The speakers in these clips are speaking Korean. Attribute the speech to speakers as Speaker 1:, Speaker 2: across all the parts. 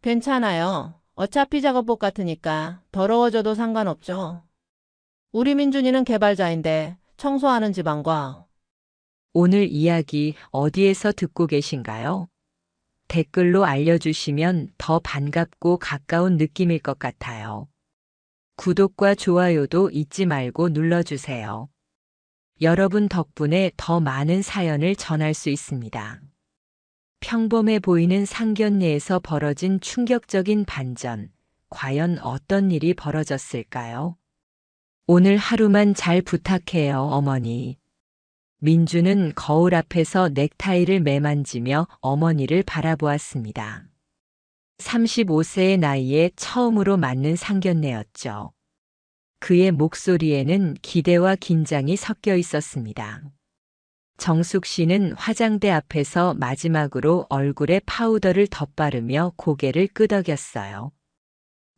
Speaker 1: 괜찮아요. 어차피 작업복 같으니까 더러워져도 상관없죠. 우리 민준이는 개발자인데 청소하는 집안과
Speaker 2: 오늘 이야기 어디에서 듣고 계신가요? 댓글로 알려주시면 더 반갑고 가까운 느낌일 것 같아요. 구독과 좋아요도 잊지 말고 눌러주세요. 여러분 덕분에 더 많은 사연을 전할 수 있습니다. 평범해 보이는 상견례에서 벌어진 충격적인 반전. 과연 어떤 일이 벌어졌을까요? 오늘 하루만 잘 부탁해요, 어머니. 민주는 거울 앞에서 넥타이를 매만지며 어머니를 바라보았습니다. 35세의 나이에 처음으로 맞는 상견례였죠. 그의 목소리에는 기대와 긴장이 섞여 있었습니다. 정숙 씨는 화장대 앞에서 마지막으로 얼굴에 파우더를 덧바르며 고개를 끄덕였어요.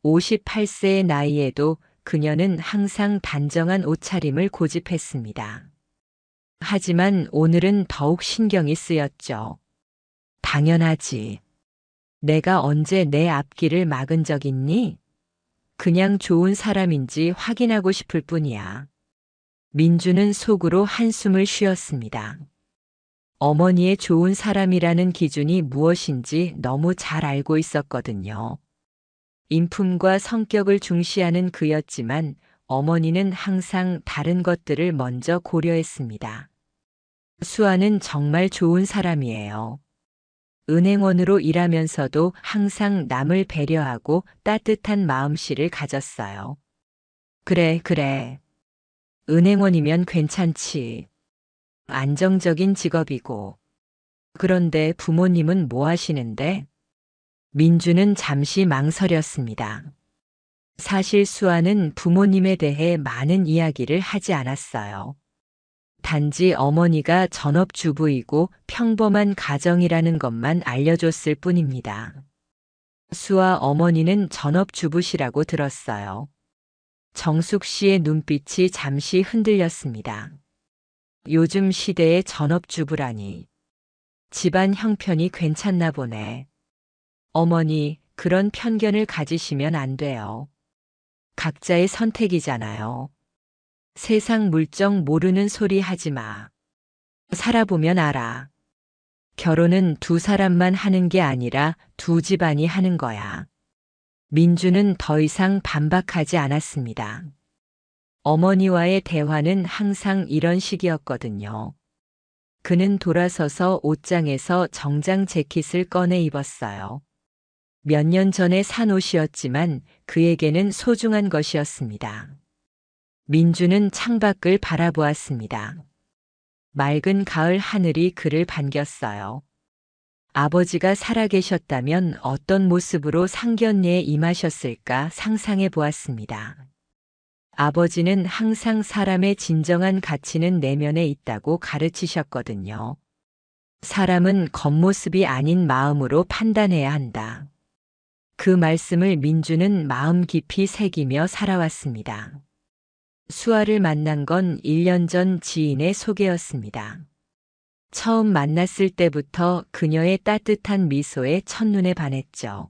Speaker 2: 58세의 나이에도 그녀는 항상 단정한 옷차림을 고집했습니다. 하지만 오늘은 더욱 신경이 쓰였죠. 당연하지. 내가 언제 내 앞길을 막은 적 있니? 그냥 좋은 사람인지 확인하고 싶을 뿐이야. 민주는 속으로 한숨을 쉬었습니다. 어머니의 좋은 사람이라는 기준이 무엇인지 너무 잘 알고 있었거든요. 인품과 성격을 중시하는 그였지만 어머니는 항상 다른 것들을 먼저 고려했습니다. 수아는 정말 좋은 사람이에요. 은행원으로 일하면서도 항상 남을 배려하고 따뜻한 마음씨를 가졌어요. 그래. 은행원이면 괜찮지. 안정적인 직업이고. 그런데 부모님은 뭐 하시는데? 민주는 잠시 망설였습니다. 사실 수아는 부모님에 대해 많은 이야기를 하지 않았어요. 단지 어머니가 전업주부이고 평범한 가정이라는 것만 알려줬을 뿐입니다. 수아 어머니는 전업주부시라고 들었어요. 정숙 씨의 눈빛이 잠시 흔들렸습니다. 요즘 시대의 전업주부라니. 집안 형편이 괜찮나 보네. 어머니, 그런 편견을 가지시면 안 돼요. 각자의 선택이잖아요. 세상 물정 모르는 소리 하지 마. 살아보면 알아. 결혼은 두 사람만 하는 게 아니라 두 집안이 하는 거야. 민주는 더 이상 반박하지 않았습니다. 어머니와의 대화는 항상 이런 식이었거든요. 그는 돌아서서 옷장에서 정장 재킷을 꺼내 입었어요. 몇 년 전에 산 옷이었지만 그에게는 소중한 것이었습니다. 민주는 창밖을 바라보았습니다. 맑은 가을 하늘이 그를 반겼어요. 아버지가 살아계셨다면 어떤 모습으로 상견례에 임하셨을까 상상해 보았습니다. 아버지는 항상 사람의 진정한 가치는 내면에 있다고 가르치셨거든요. 사람은 겉모습이 아닌 마음으로 판단해야 한다. 그 말씀을 민주는 마음 깊이 새기며 살아왔습니다. 수아를 만난 건 1년 전 지인의 소개였습니다. 처음 만났을 때부터 그녀의 따뜻한 미소에 첫눈에 반했죠.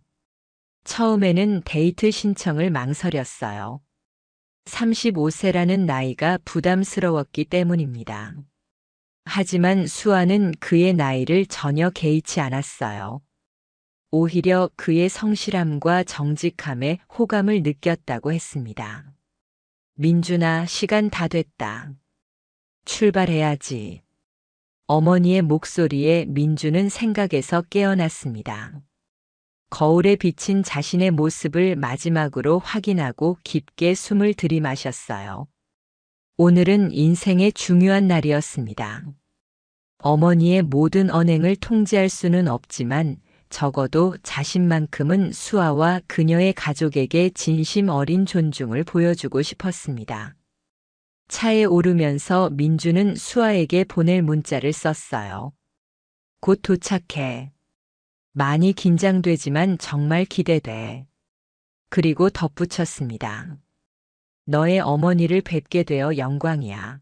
Speaker 2: 처음에는 데이트 신청을 망설였어요. 35세라는 나이가 부담스러웠기 때문입니다. 하지만 수아는 그의 나이를 전혀 개의치 않았어요. 오히려 그의 성실함과 정직함에 호감을 느꼈다고 했습니다. 민준아, 시간 다 됐다. 출발해야지. 어머니의 목소리에 민주는 생각에서 깨어났습니다. 거울에 비친 자신의 모습을 마지막으로 확인하고 깊게 숨을 들이마셨어요. 오늘은 인생의 중요한 날이었습니다. 어머니의 모든 언행을 통제할 수는 없지만 적어도 자신만큼은 수아와 그녀의 가족에게 진심 어린 존중을 보여주고 싶었습니다. 차에 오르면서 민주는 수아에게 보낼 문자를 썼어요. 곧 도착해. 많이 긴장되지만 정말 기대돼. 그리고 덧붙였습니다. 너의 어머니를 뵙게 되어 영광이야.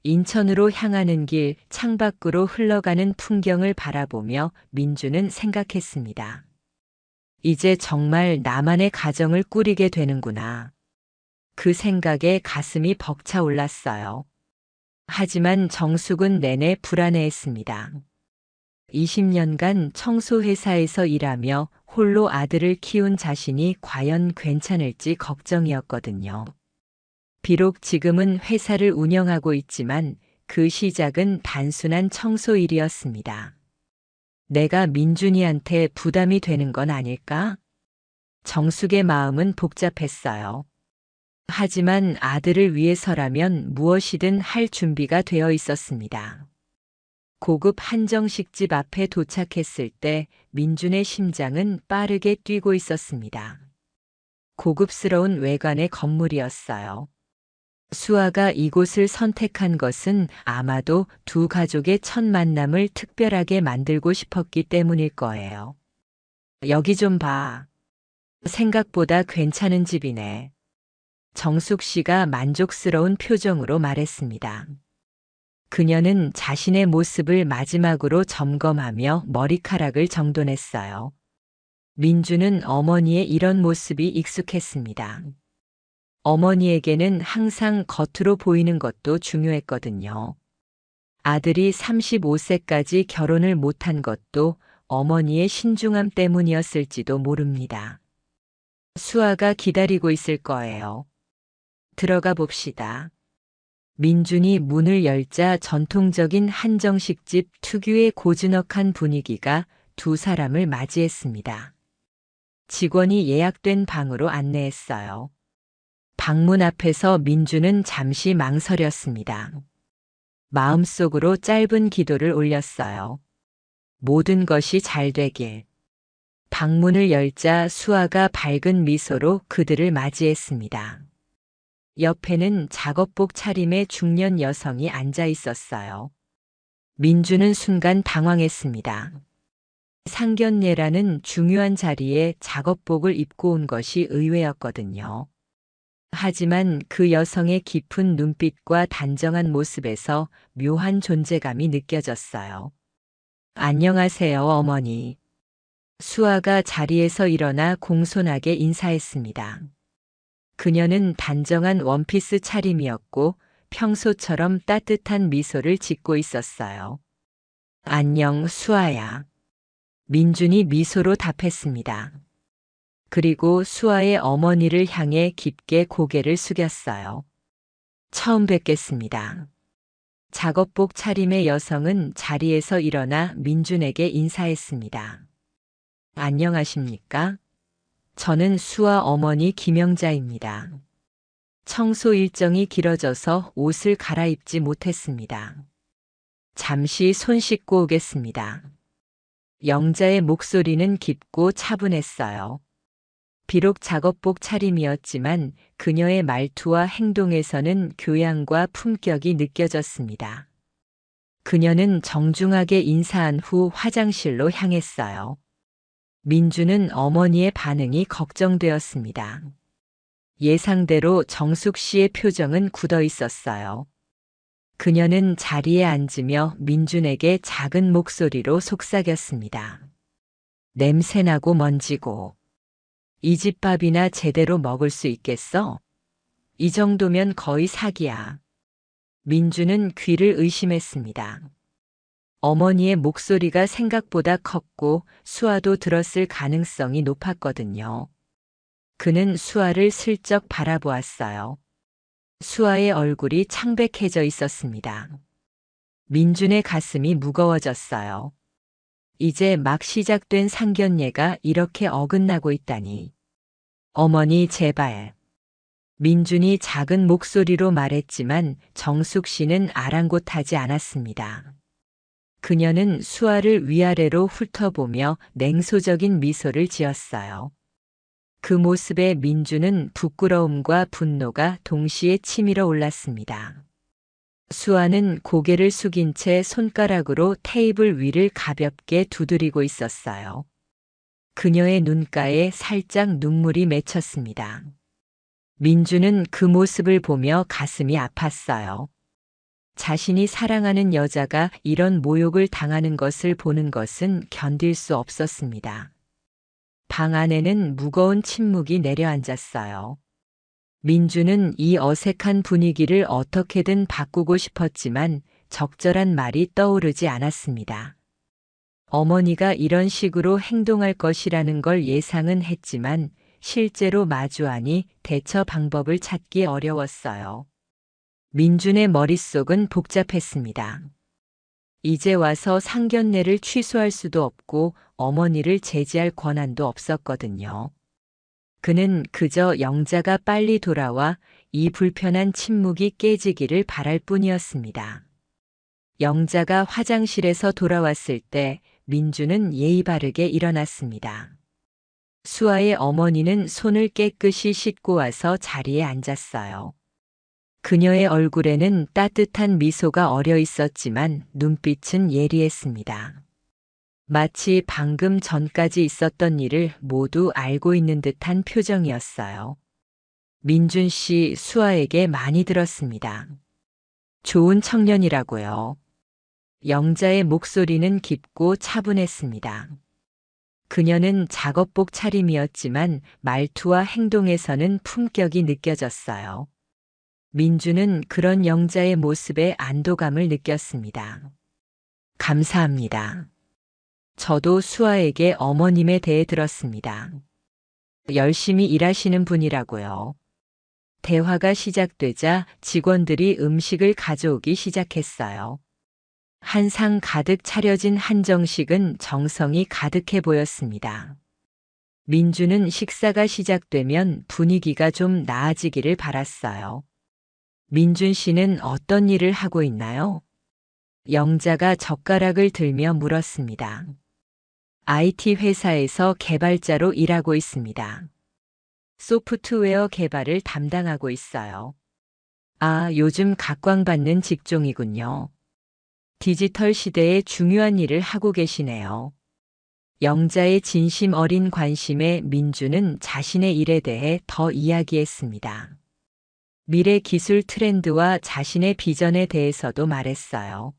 Speaker 2: 인천으로 향하는 길 창밖으로 흘러가는 풍경을 바라보며 민주는 생각했습니다. 이제 정말 나만의 가정을 꾸리게 되는구나. 그 생각에 가슴이 벅차올랐어요. 하지만 정숙은 내내 불안해했습니다. 20년간 청소회사에서 일하며 홀로 아들을 키운 자신이 과연 괜찮을지 걱정이었거든요. 비록 지금은 회사를 운영하고 있지만 그 시작은 단순한 청소 일이었습니다. 내가 민준이한테 부담이 되는 건 아닐까? 정숙의 마음은 복잡했어요. 하지만 아들을 위해서라면 무엇이든 할 준비가 되어 있었습니다. 고급 한정식집 앞에 도착했을 때 민준의 심장은 빠르게 뛰고 있었습니다. 고급스러운 외관의 건물이었어요. 수아가 이곳을 선택한 것은 아마도 두 가족의 첫 만남을 특별하게 만들고 싶었기 때문일 거예요. 여기 좀 봐. 생각보다 괜찮은 집이네. 정숙 씨가 만족스러운 표정으로 말했습니다. 그녀는 자신의 모습을 마지막으로 점검하며 머리카락을 정돈했어요. 민주는 어머니의 이런 모습이 익숙했습니다. 어머니에게는 항상 겉으로 보이는 것도 중요했거든요. 아들이 35세까지 결혼을 못한 것도 어머니의 신중함 때문이었을지도 모릅니다. 수아가 기다리고 있을 거예요. 들어가 봅시다. 민준이 문을 열자 전통적인 한정식집 특유의 고즈넉한 분위기가 두 사람을 맞이했습니다. 직원이 예약된 방으로 안내했어요. 방문 앞에서 민주는 잠시 망설였습니다. 마음속으로 짧은 기도를 올렸어요. 모든 것이 잘 되길. 방문을 열자 수아가 밝은 미소로 그들을 맞이했습니다. 옆에는 작업복 차림의 중년 여성이 앉아 있었어요. 민주는 순간 당황했습니다. 상견례라는 중요한 자리에 작업복을 입고 온 것이 의외였거든요. 하지만 그 여성의 깊은 눈빛과 단정한 모습에서 묘한 존재감이 느껴졌어요. 안녕하세요, 어머니. 수아가 자리에서 일어나 공손하게 인사했습니다. 그녀는 단정한 원피스 차림이었고 평소처럼 따뜻한 미소를 짓고 있었어요. 안녕, 수아야. 민준이 미소로 답했습니다. 그리고 수아의 어머니를 향해 깊게 고개를 숙였어요. 처음 뵙겠습니다. 작업복 차림의 여성은 자리에서 일어나 민준에게 인사했습니다. 안녕하십니까? 저는 수아 어머니 김영자입니다. 청소 일정이 길어져서 옷을 갈아입지 못했습니다. 잠시 손 씻고 오겠습니다. 영자의 목소리는 깊고 차분했어요. 비록 작업복 차림이었지만 그녀의 말투와 행동에서는 교양과 품격이 느껴졌습니다. 그녀는 정중하게 인사한 후 화장실로 향했어요. 민주는 어머니의 반응이 걱정되었습니다. 예상대로 정숙 씨의 표정은 굳어 있었어요. 그녀는 자리에 앉으며 민준에게 작은 목소리로 속삭였습니다. 냄새나고 먼지고. 이 집 밥이나 제대로 먹을 수 있겠어? 이 정도면 거의 사기야. 민주는 귀를 의심했습니다. 어머니의 목소리가 생각보다 컸고 수아도 들었을 가능성이 높았거든요. 그는 수아를 슬쩍 바라보았어요. 수아의 얼굴이 창백해져 있었습니다. 민준의 가슴이 무거워졌어요. 이제 막 시작된 상견례가 이렇게 어긋나고 있다니. 어머니 제발. 민준이 작은 목소리로 말했지만 정숙 씨는 아랑곳하지 않았습니다. 그녀는 수아를 위아래로 훑어보며 냉소적인 미소를 지었어요. 그 모습에 민주는 부끄러움과 분노가 동시에 치밀어 올랐습니다. 수아는 고개를 숙인 채 손가락으로 테이블 위를 가볍게 두드리고 있었어요. 그녀의 눈가에 살짝 눈물이 맺혔습니다. 민주는 그 모습을 보며 가슴이 아팠어요. 자신이 사랑하는 여자가 이런 모욕을 당하는 것을 보는 것은 견딜 수 없었습니다. 방 안에는 무거운 침묵이 내려앉았어요. 민주는 이 어색한 분위기를 어떻게든 바꾸고 싶었지만 적절한 말이 떠오르지 않았습니다. 어머니가 이런 식으로 행동할 것이라는 걸 예상은 했지만 실제로 마주하니 대처 방법을 찾기 어려웠어요. 민준의 머릿속은 복잡했습니다. 이제 와서 상견례를 취소할 수도 없고 어머니를 제지할 권한도 없었거든요. 그는 그저 영자가 빨리 돌아와 이 불편한 침묵이 깨지기를 바랄 뿐이었습니다. 영자가 화장실에서 돌아왔을 때 민주는 예의 바르게 일어났습니다. 수아의 어머니는 손을 깨끗이 씻고 와서 자리에 앉았어요. 그녀의 얼굴에는 따뜻한 미소가 어려 있었지만 눈빛은 예리했습니다. 마치 방금 전까지 있었던 일을 모두 알고 있는 듯한 표정이었어요. 민준 씨 수아에게 많이 들었습니다. 좋은 청년이라고요. 영자의 목소리는 깊고 차분했습니다. 그녀는 작업복 차림이었지만 말투와 행동에서는 품격이 느껴졌어요. 민주는 그런 영자의 모습에 안도감을 느꼈습니다. 감사합니다. 저도 수아에게 어머님에 대해 들었습니다. 열심히 일하시는 분이라고요. 대화가 시작되자 직원들이 음식을 가져오기 시작했어요. 한 상 가득 차려진 한정식은 정성이 가득해 보였습니다. 민주는 식사가 시작되면 분위기가 좀 나아지기를 바랐어요. 민준 씨는 어떤 일을 하고 있나요? 영자가 젓가락을 들며 물었습니다. IT 회사에서 개발자로 일하고 있습니다. 소프트웨어 개발을 담당하고 있어요. 아, 요즘 각광받는 직종이군요. 디지털 시대에 중요한 일을 하고 계시네요. 영자의 진심 어린 관심에 민주는 자신의 일에 대해 더 이야기했습니다. 미래 기술 트렌드와 자신의 비전에 대해서도 말했어요.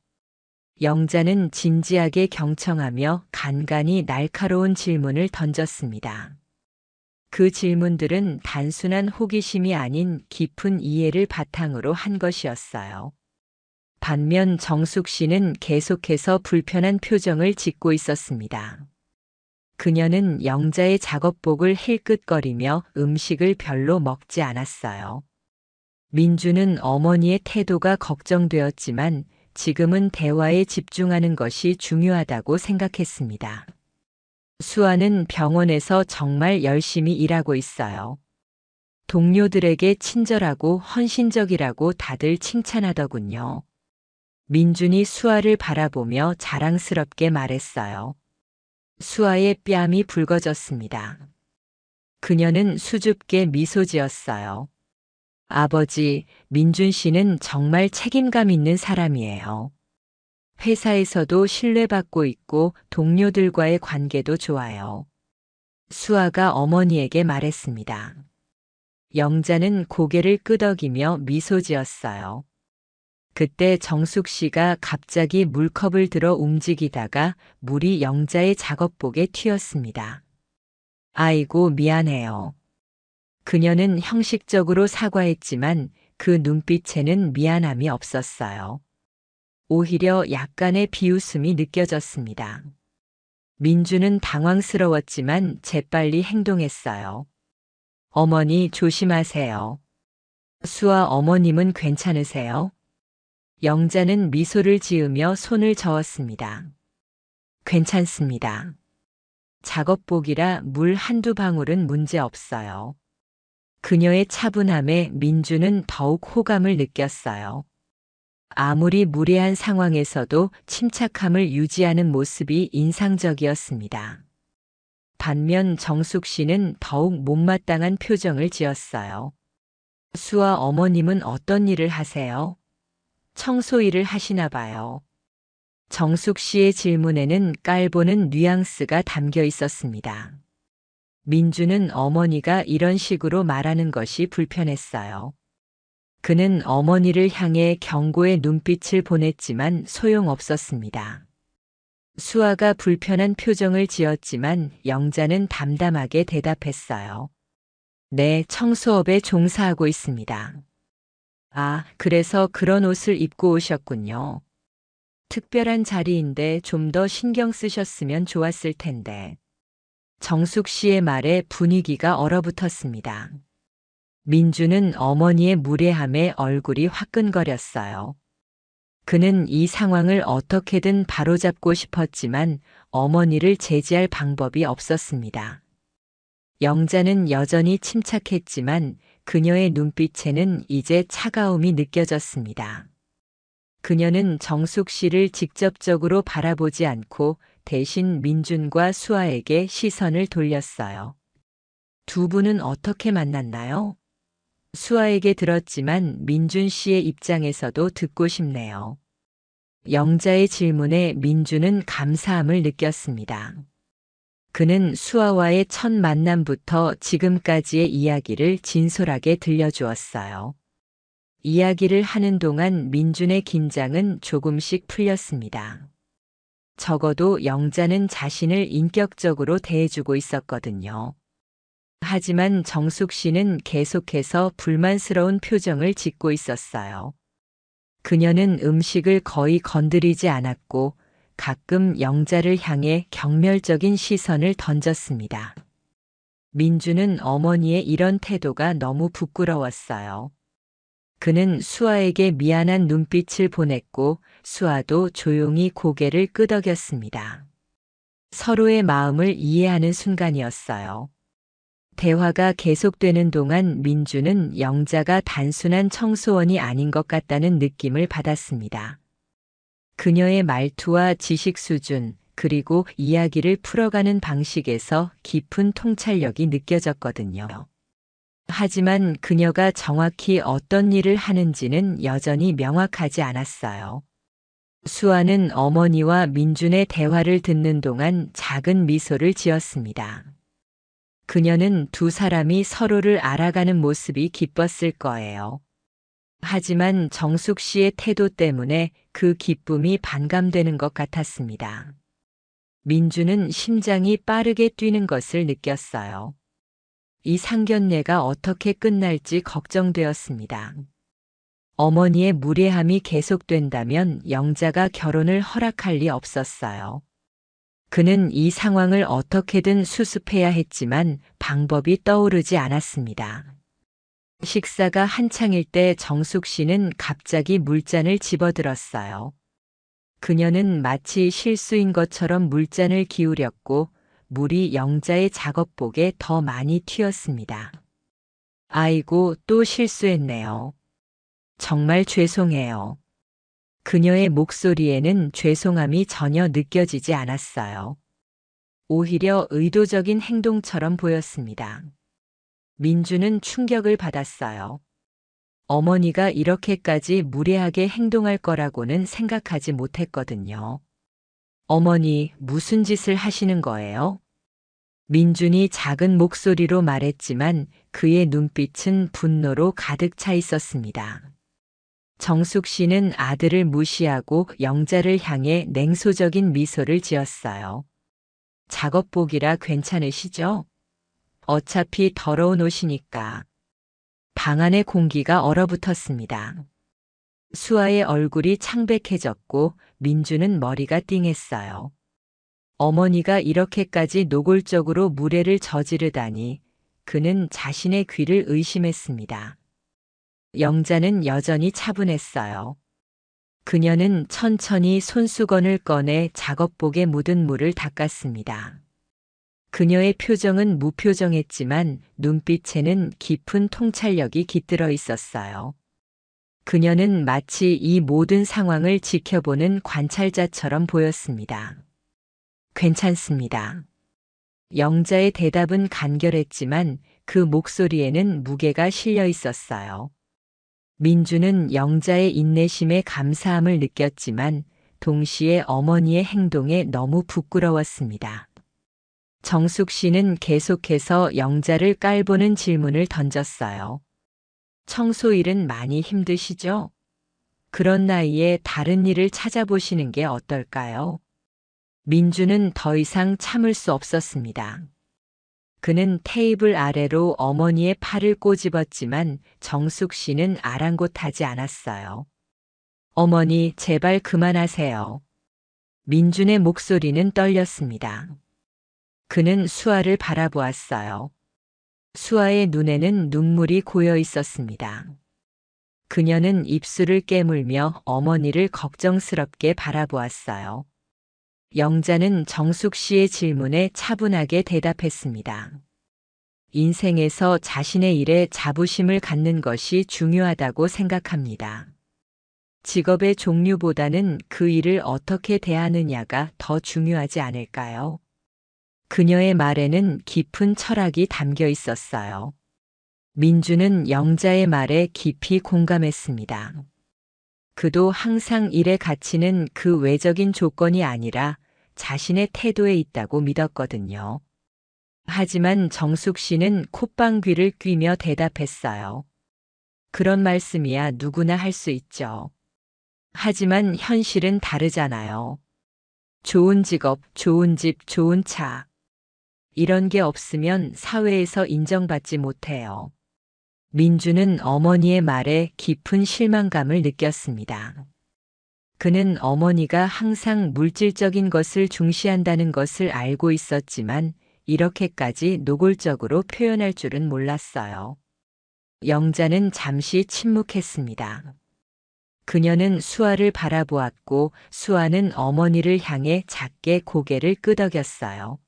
Speaker 2: 영자는 진지하게 경청하며 간간히 날카로운 질문을 던졌습니다. 그 질문들은 단순한 호기심이 아닌 깊은 이해를 바탕으로 한 것이었어요. 반면 정숙 씨는 계속해서 불편한 표정을 짓고 있었습니다. 그녀는 영자의 작업복을 힐끗거리며 음식을 별로 먹지 않았어요. 민주는 어머니의 태도가 걱정되었지만 지금은 대화에 집중하는 것이 중요하다고 생각했습니다. 수아는 병원에서 정말 열심히 일하고 있어요. 동료들에게 친절하고 헌신적이라고 다들 칭찬하더군요. 민준이 수아를 바라보며 자랑스럽게 말했어요. 수아의 뺨이 붉어졌습니다. 그녀는 수줍게 미소 지었어요. 아버지, 민준 씨는 정말 책임감 있는 사람이에요. 회사에서도 신뢰받고 있고 동료들과의 관계도 좋아요. 수아가 어머니에게 말했습니다. 영자는 고개를 끄덕이며 미소 지었어요. 그때 정숙 씨가 갑자기 물컵을 들어 움직이다가 물이 영자의 작업복에 튀었습니다. 아이고, 미안해요. 그녀는 형식적으로 사과했지만 그 눈빛에는 미안함이 없었어요. 오히려 약간의 비웃음이 느껴졌습니다. 민주는 당황스러웠지만 재빨리 행동했어요. 어머니 조심하세요. 수아 어머님은 괜찮으세요? 영자는 미소를 지으며 손을 저었습니다. 괜찮습니다. 작업복이라 물 한두 방울은 문제 없어요. 그녀의 차분함에 민주는 더욱 호감을 느꼈어요. 아무리 무례한 상황에서도 침착함을 유지하는 모습이 인상적이었습니다. 반면 정숙 씨는 더욱 못마땅한 표정을 지었어요. 수아 어머님은 어떤 일을 하세요? 청소 일을 하시나 봐요. 정숙 씨의 질문에는 깔보는 뉘앙스가 담겨 있었습니다. 민주는 어머니가 이런 식으로 말하는 것이 불편했어요. 그는 어머니를 향해 경고의 눈빛을 보냈지만 소용없었습니다. 수아가 불편한 표정을 지었지만 영자는 담담하게 대답했어요. 네, 청소업에 종사하고 있습니다. 아, 그래서 그런 옷을 입고 오셨군요. 특별한 자리인데 좀 더 신경 쓰셨으면 좋았을 텐데. 정숙 씨의 말에 분위기가 얼어붙었습니다. 민주는 어머니의 무례함에 얼굴이 화끈거렸어요. 그는 이 상황을 어떻게든 바로잡고 싶었지만 어머니를 제지할 방법이 없었습니다. 영자는 여전히 침착했지만 그녀의 눈빛에는 이제 차가움이 느껴졌습니다. 그녀는 정숙 씨를 직접적으로 바라보지 않고 대신 민준과 수아에게 시선을 돌렸어요. 두 분은 어떻게 만났나요? 수아에게 들었지만 민준 씨의 입장에서도 듣고 싶네요. 영자의 질문에 민준은 감사함을 느꼈습니다. 그는 수아와의 첫 만남부터 지금까지의 이야기를 진솔하게 들려주었어요. 이야기를 하는 동안 민준의 긴장은 조금씩 풀렸습니다. 적어도 영자는 자신을 인격적으로 대해주고 있었거든요. 하지만 정숙 씨는 계속해서 불만스러운 표정을 짓고 있었어요. 그녀는 음식을 거의 건드리지 않았고 가끔 영자를 향해 경멸적인 시선을 던졌습니다. 민주는 어머니의 이런 태도가 너무 부끄러웠어요. 그는 수아에게 미안한 눈빛을 보냈고 수아도 조용히 고개를 끄덕였습니다. 서로의 마음을 이해하는 순간이었어요. 대화가 계속되는 동안 민주는 영자가 단순한 청소원이 아닌 것 같다는 느낌을 받았습니다. 그녀의 말투와 지식 수준, 그리고 이야기를 풀어가는 방식에서 깊은 통찰력이 느껴졌거든요. 하지만 그녀가 정확히 어떤 일을 하는지는 여전히 명확하지 않았어요. 수아는 어머니와 민준의 대화를 듣는 동안 작은 미소를 지었습니다. 그녀는 두 사람이 서로를 알아가는 모습이 기뻤을 거예요. 하지만 정숙 씨의 태도 때문에 그 기쁨이 반감되는 것 같았습니다. 민주는 심장이 빠르게 뛰는 것을 느꼈어요. 이 상견례가 어떻게 끝날지 걱정되었습니다. 어머니의 무례함이 계속된다면 영자가 결혼을 허락할 리 없었어요. 그는 이 상황을 어떻게든 수습해야 했지만 방법이 떠오르지 않았습니다. 식사가 한창일 때 정숙 씨는 갑자기 물잔을 집어들었어요. 그녀는 마치 실수인 것처럼 물잔을 기울였고 물이 영자의 작업복에 더 많이 튀었습니다. 아이고, 또 실수했네요. 정말 죄송해요. 그녀의 목소리에는 죄송함이 전혀 느껴지지 않았어요. 오히려 의도적인 행동처럼 보였습니다. 민주는 충격을 받았어요. 어머니가 이렇게까지 무례하게 행동할 거라고는 생각하지 못했거든요. 어머니, 무슨 짓을 하시는 거예요? 민준이 작은 목소리로 말했지만 그의 눈빛은 분노로 가득 차 있었습니다. 정숙 씨는 아들을 무시하고 영자를 향해 냉소적인 미소를 지었어요. 작업복이라 괜찮으시죠? 어차피 더러운 옷이니까. 방 안의 공기가 얼어붙었습니다. 수아의 얼굴이 창백해졌고 민주는 머리가 띵했어요. 어머니가 이렇게까지 노골적으로 무례를 저지르다니 그는 자신의 귀를 의심했습니다. 영자는 여전히 차분했어요. 그녀는 천천히 손수건을 꺼내 작업복에 묻은 물을 닦았습니다. 그녀의 표정은 무표정했지만 눈빛에는 깊은 통찰력이 깃들어 있었어요. 그녀는 마치 이 모든 상황을 지켜보는 관찰자처럼 보였습니다. 괜찮습니다. 영자의 대답은 간결했지만 그 목소리에는 무게가 실려 있었어요. 민주는 영자의 인내심에 감사함을 느꼈지만 동시에 어머니의 행동에 너무 부끄러웠습니다. 정숙 씨는 계속해서 영자를 깔보는 질문을 던졌어요. 청소일은 많이 힘드시죠? 그런 나이에 다른 일을 찾아보시는 게 어떨까요? 민주는 더 이상 참을 수 없었습니다. 그는 테이블 아래로 어머니의 팔을 꼬집었지만 정숙 씨는 아랑곳하지 않았어요. 어머니, 제발 그만하세요. 민준의 목소리는 떨렸습니다. 그는 수아를 바라보았어요. 수아의 눈에는 눈물이 고여 있었습니다. 그녀는 입술을 깨물며 어머니를 걱정스럽게 바라보았어요. 영자는 정숙 씨의 질문에 차분하게 대답했습니다. 인생에서 자신의 일에 자부심을 갖는 것이 중요하다고 생각합니다. 직업의 종류보다는 그 일을 어떻게 대하느냐가 더 중요하지 않을까요? 그녀의 말에는 깊은 철학이 담겨 있었어요. 민주는 영자의 말에 깊이 공감했습니다. 그도 항상 일의 가치는 그 외적인 조건이 아니라 자신의 태도에 있다고 믿었거든요. 하지만 정숙 씨는 콧방귀를 뀌며 대답했어요. 그런 말씀이야 누구나 할 수 있죠. 하지만 현실은 다르잖아요. 좋은 직업, 좋은 집, 좋은 차. 이런 게 없으면 사회에서 인정받지 못해요. 민주는 어머니의 말에 깊은 실망감을 느꼈습니다. 그는 어머니가 항상 물질적인 것을 중시한다는 것을 알고 있었지만 이렇게까지 노골적으로 표현할 줄은 몰랐어요. 영자는 잠시 침묵했습니다. 그녀는 수아를 바라보았고 수아는 어머니를 향해 작게 고개를 끄덕였어요.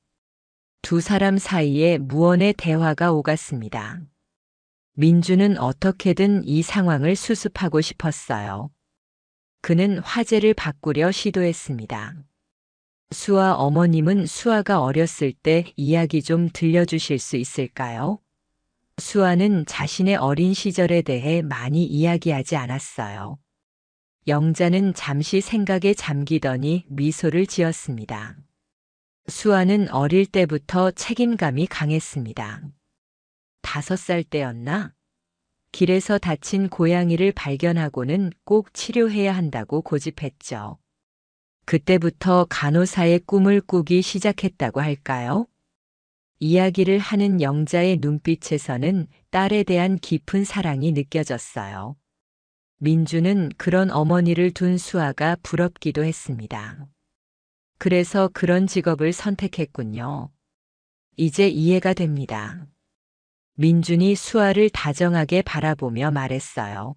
Speaker 2: 두 사람 사이에 무언의 대화가 오갔습니다. 민주는 어떻게든 이 상황을 수습하고 싶었어요. 그는 화제를 바꾸려 시도했습니다. 수아 어머님은 수아가 어렸을 때 이야기 좀 들려주실 수 있을까요? 수아는 자신의 어린 시절에 대해 많이 이야기하지 않았어요. 영자는 잠시 생각에 잠기더니 미소를 지었습니다. 수아는 어릴 때부터 책임감이 강했습니다. 5살 때였나? 길에서 다친 고양이를 발견하고는 꼭 치료해야 한다고 고집했죠. 그때부터 간호사의 꿈을 꾸기 시작했다고 할까요? 이야기를 하는 영자의 눈빛에서는 딸에 대한 깊은 사랑이 느껴졌어요. 민주는 그런 어머니를 둔 수아가 부럽기도 했습니다. 그래서 그런 직업을 선택했군요. 이제 이해가 됩니다. 민준이 수아를 다정하게 바라보며 말했어요.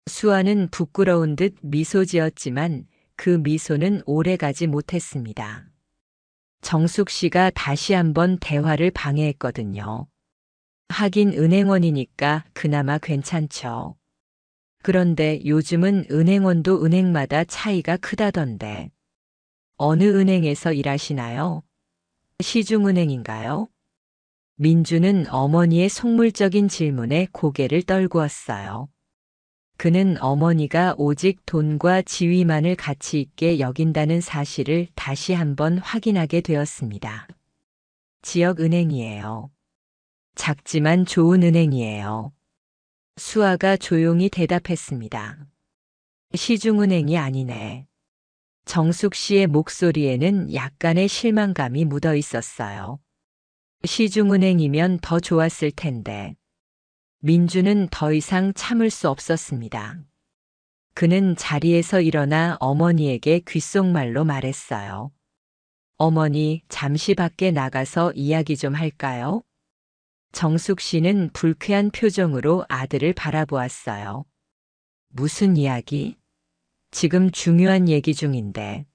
Speaker 2: 수아는 부끄러운 듯 미소 지었지만 그 미소는 오래가지 못했습니다. 정숙 씨가 다시 한번 대화를 방해했거든요. 하긴 은행원이니까 그나마 괜찮죠. 그런데 요즘은 은행원도 은행마다 차이가 크다던데. 어느 은행에서 일하시나요? 시중은행인가요? 민주는 어머니의 속물적인 질문에 고개를 떨구었어요. 그는 어머니가 오직 돈과 지위만을 가치 있게 여긴다는 사실을 다시 한번 확인하게 되었습니다. 지역은행이에요. 작지만 좋은 은행이에요. 수아가 조용히 대답했습니다. 시중은행이 아니네. 정숙 씨의 목소리에는 약간의 실망감이 묻어 있었어요. 시중은행이면 더 좋았을 텐데. 민주는 더 이상 참을 수 없었습니다. 그는 자리에서 일어나 어머니에게 귓속말로 말했어요. 어머니, 잠시 밖에 나가서 이야기 좀 할까요? 정숙 씨는 불쾌한 표정으로 아들을 바라보았어요. 무슨 이야기? 지금 중요한 얘기 중인데.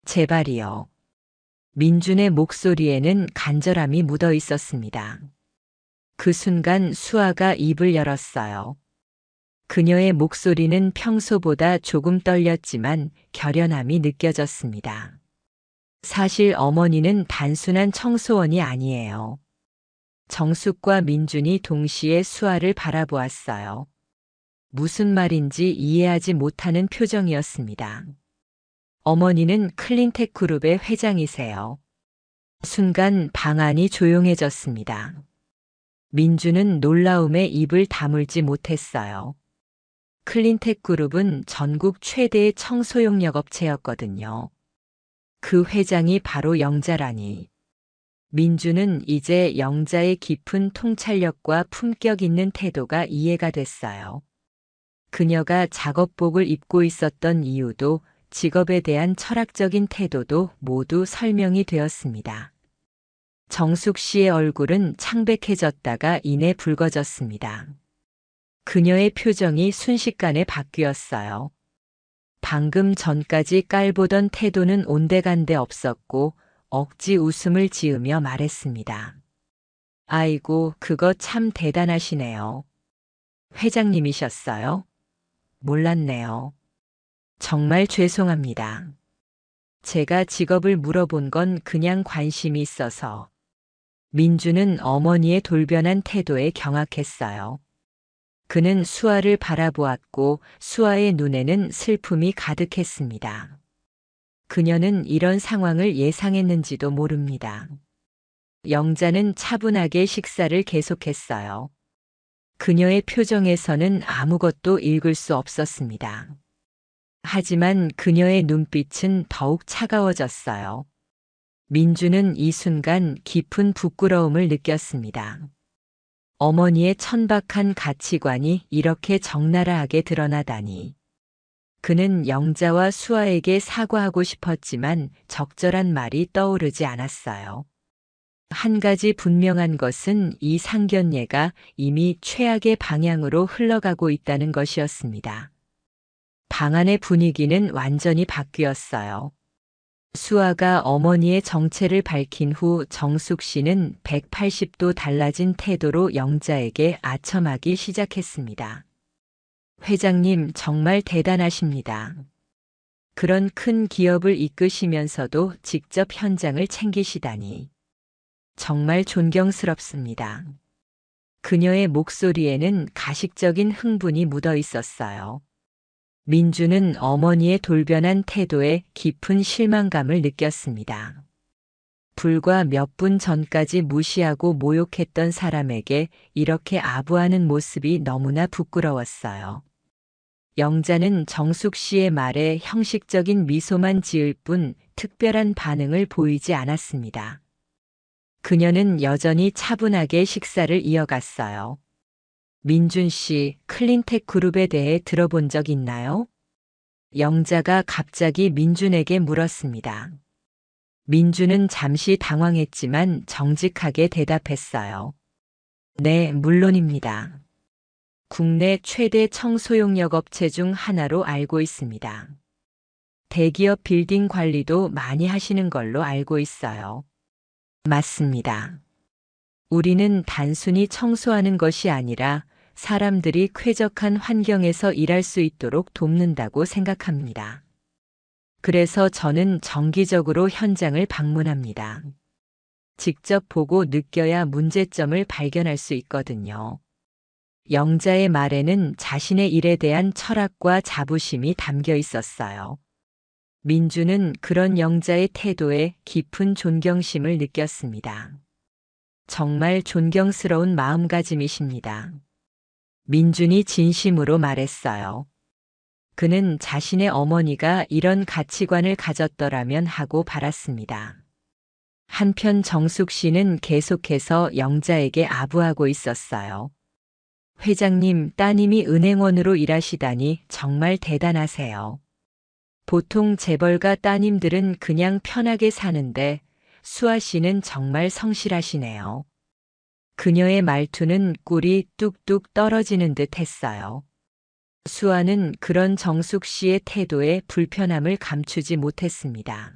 Speaker 2: 제발이요. 민준의 목소리에는 간절함이 묻어 있었습니다. 그 순간 수아가 입을 열었어요. 그녀의 목소리는 평소보다 조금 떨렸지만 결연함이 느껴졌습니다. 사실 어머니는 단순한 청소원이 아니에요. 정숙과 민준이 동시에 수아를 바라보았어요. 무슨 말인지 이해하지 못하는 표정이었습니다. 어머니는 클린텍 그룹의 회장이세요. 순간 방 안이 조용해졌습니다. 민주는 놀라움에 입을 다물지 못했어요. 클린텍 그룹은 전국 최대의 청소용역 업체였거든요. 그 회장이 바로 영자라니. 민주는 이제 영자의 깊은 통찰력과 품격 있는 태도가 이해가 됐어요. 그녀가 작업복을 입고 있었던 이유도 직업에 대한 철학적인 태도도 모두 설명이 되었습니다. 정숙 씨의 얼굴은 창백해졌다가 이내 붉어졌습니다. 그녀의 표정이 순식간에 바뀌었어요. 방금 전까지 깔보던 태도는 온데간데 없었고 억지 웃음을 지으며 말했습니다. 아이고, 그거 참 대단하시네요. 회장님이셨어요? 몰랐네요. 정말 죄송합니다. 제가 직업을 물어본 건 그냥 관심이 있어서. 민주는 어머니의 돌변한 태도에 경악했어요. 그는 수아를 바라보았고 수아의 눈에는 슬픔이 가득했습니다. 그녀는 이런 상황을 예상했는지도 모릅니다. 영자는 차분하게 식사를 계속했어요. 그녀의 표정에서는 아무것도 읽을 수 없었습니다. 하지만 그녀의 눈빛은 더욱 차가워졌어요. 민주는 이 순간 깊은 부끄러움을 느꼈습니다. 어머니의 천박한 가치관이 이렇게 적나라하게 드러나다니. 그는 영자와 수아에게 사과하고 싶었지만 적절한 말이 떠오르지 않았어요. 한 가지 분명한 것은 이 상견례가 이미 최악의 방향으로 흘러가고 있다는 것이었습니다. 방 안의 분위기는 완전히 바뀌었어요. 수아가 어머니의 정체를 밝힌 후 정숙 씨는 180도 달라진 태도로 영자에게 아첨하기 시작했습니다. 회장님 정말 대단하십니다. 그런 큰 기업을 이끄시면서도 직접 현장을 챙기시다니. 정말 존경스럽습니다. 그녀의 목소리에는 가식적인 흥분이 묻어 있었어요. 민주는 어머니의 돌변한 태도에 깊은 실망감을 느꼈습니다. 불과 몇 분 전까지 무시하고 모욕했던 사람에게 이렇게 아부하는 모습이 너무나 부끄러웠어요. 영자는 정숙 씨의 말에 형식적인 미소만 지을 뿐 특별한 반응을 보이지 않았습니다. 그녀는 여전히 차분하게 식사를 이어갔어요. 민준 씨, 클린텍 그룹에 대해 들어본 적 있나요? 영자가 갑자기 민준에게 물었습니다. 민준은 잠시 당황했지만 정직하게 대답했어요. 네, 물론입니다. 국내 최대 청소용역 업체 중 하나로 알고 있습니다. 대기업 빌딩 관리도 많이 하시는 걸로 알고 있어요. 맞습니다. 우리는 단순히 청소하는 것이 아니라 사람들이 쾌적한 환경에서 일할 수 있도록 돕는다고 생각합니다. 그래서 저는 정기적으로 현장을 방문합니다. 직접 보고 느껴야 문제점을 발견할 수 있거든요. 영자의 말에는 자신의 일에 대한 철학과 자부심이 담겨 있었어요. 민주는 그런 영자의 태도에 깊은 존경심을 느꼈습니다. 정말 존경스러운 마음가짐이십니다. 민준이 진심으로 말했어요. 그는 자신의 어머니가 이런 가치관을 가졌더라면 하고 바랐습니다. 한편 정숙 씨는 계속해서 영자에게 아부하고 있었어요. 회장님, 따님이 은행원으로 일하시다니 정말 대단하세요. 보통 재벌가 따님들은 그냥 편하게 사는데 수아 씨는 정말 성실하시네요. 그녀의 말투는 꿀이 뚝뚝 떨어지는 듯 했어요. 수아는 그런 정숙 씨의 태도에 불편함을 감추지 못했습니다.